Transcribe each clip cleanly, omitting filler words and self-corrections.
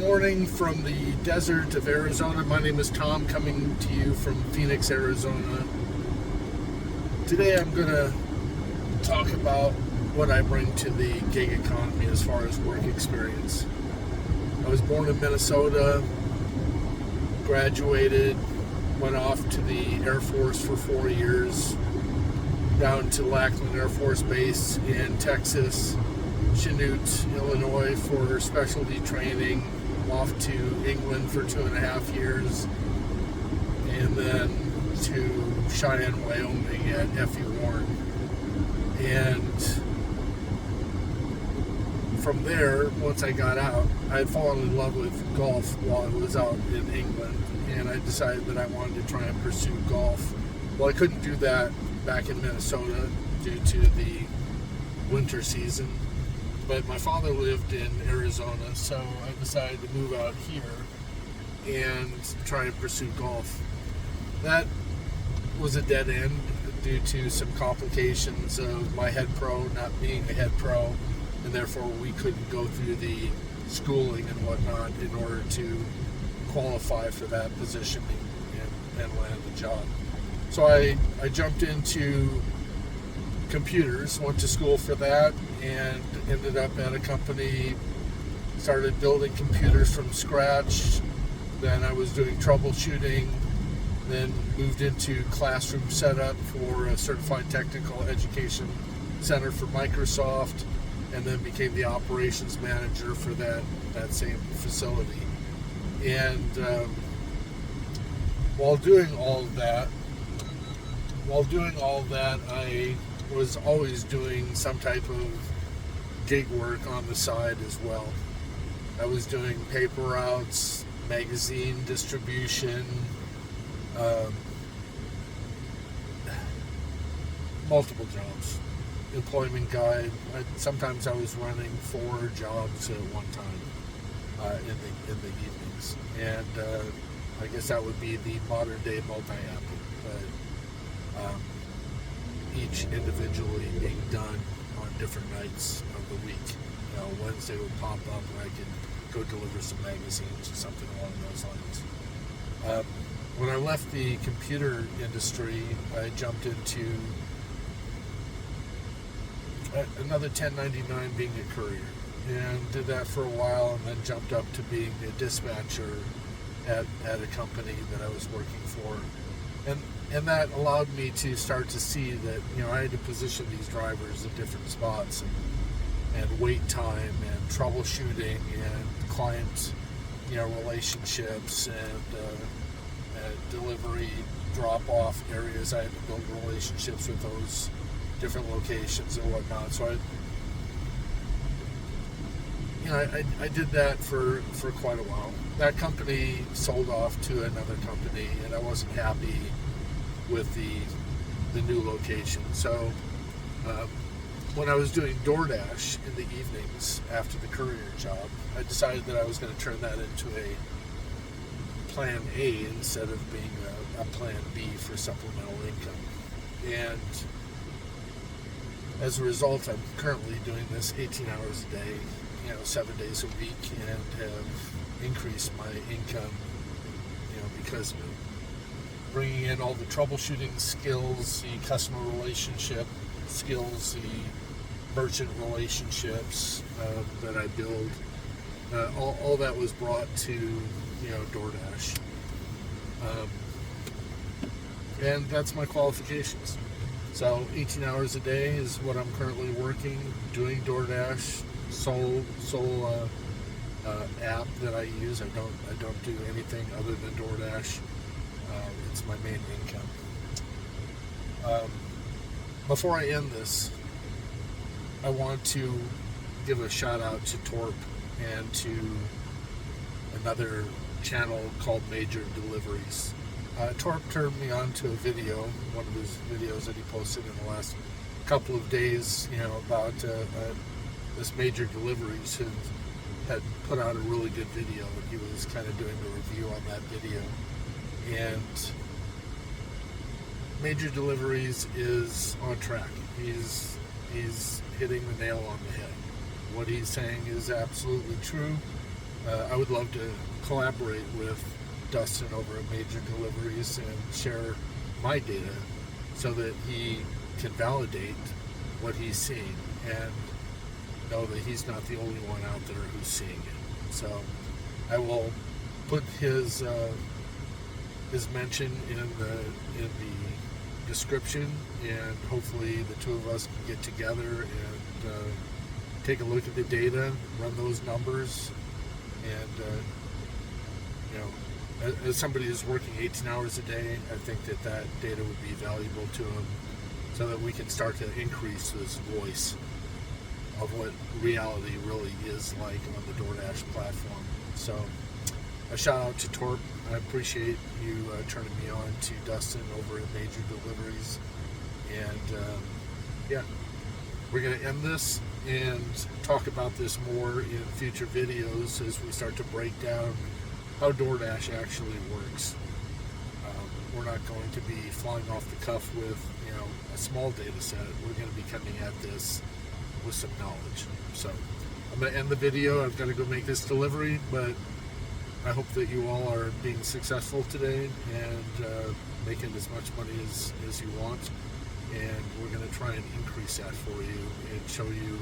morning from the desert of Arizona. My name is Tom, coming to you from Phoenix, Arizona. Today I'm going to talk about what I bring to the gig economy as far as work experience. I was born in Minnesota, graduated, went off to the Air Force for 4 years, down to Lackland Air Force Base in Texas, Chanute, Illinois for specialty training, off to England for 2.5 years, and then to Cheyenne, Wyoming at F.E. Warren. And from there, once I got out, I had fallen in love with golf while I was out in England, and I decided that I wanted to try and pursue golf. Well, I couldn't do that back in Minnesota due to the winter season, but my father lived in Arizona, so I decided to move out here and try and pursue golf. That was a dead end due to some complications of my head pro not being a head pro, and therefore we couldn't go through the schooling and whatnot in order to qualify for that position and land the job. So I jumped into computers, went to school for that, and ended up at a company, started building computers from scratch. Then I was doing troubleshooting, then moved into classroom setup for a certified technical education center for Microsoft, and then became the operations manager for that same facility. And while doing all that, I was always doing some type of gig work on the side as well. I was doing paper routes, magazine distribution, multiple jobs, employment guide. Sometimes I was running 4 jobs at one time in the evenings, and I guess that would be the modern day multi-apping, but each individually being done on different nights of the week. Wednesday would pop up and I could go deliver some magazines or something along those lines. When I left the computer industry, I jumped into another 1099 being a courier, and did that for a while, and then jumped up to being a dispatcher at a company that I was working for. And that allowed me to start to see that, I had to position these drivers at different spots, and wait time and troubleshooting and client, relationships and delivery drop-off areas. I had to build relationships with those different locations and whatnot. So I did that for quite a while. That company sold off to another company, and I wasn't happy with the new location. So when I was doing DoorDash in the evenings after the courier job, I decided that I was going to turn that into a plan A instead of being a plan B for supplemental income. And as a result, I'm currently doing this 18 hours a day, 7 days a week, and have increased my income, because of it. Bringing in all the troubleshooting skills, the customer relationship skills, the merchant relationships that I build, all that was brought to DoorDash, and that's my qualifications. So 18 hours a day is what I'm currently working, doing DoorDash, sole app that I use. I don't do anything other than DoorDash. It's my main income. Before I end this, I want to give a shout out to Torp and to another channel called Major Deliveries. Torp turned me on to a video, one of his videos that he posted in the last couple of days, about this Major Deliveries, who had put out a really good video, and he was kind of doing a review on that video. And Major Deliveries is on track. He's hitting the nail on the head. What he's saying is absolutely true. I would love to collaborate with Dustin over at Major Deliveries and share my data so that he can validate what he's seeing and know that he's not the only one out there who's seeing it. So I will put his mention in the description, and hopefully the two of us can get together and take a look at the data, run those numbers, and as somebody who's working 18 hours a day, I think that data would be valuable to him, so that we can start to increase this voice of what reality really is like on the DoorDash platform. So a shout out to Torp. I appreciate you turning me on to Dustin over at Major Deliveries. And yeah, we're going to end this and talk about this more in future videos as we start to break down how DoorDash actually works. We're not going to be flying off the cuff with a small data set. We're going to be coming at this with some knowledge. So I'm going to end the video. I've got to go make this delivery, but I hope that you all are being successful today and making as much money as you want. And we're going to try and increase that for you and show you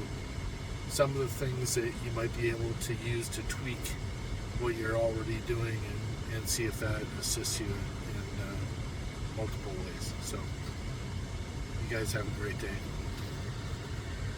some of the things that you might be able to use to tweak what you're already doing and see if that assists you in multiple ways. So you guys have a great day.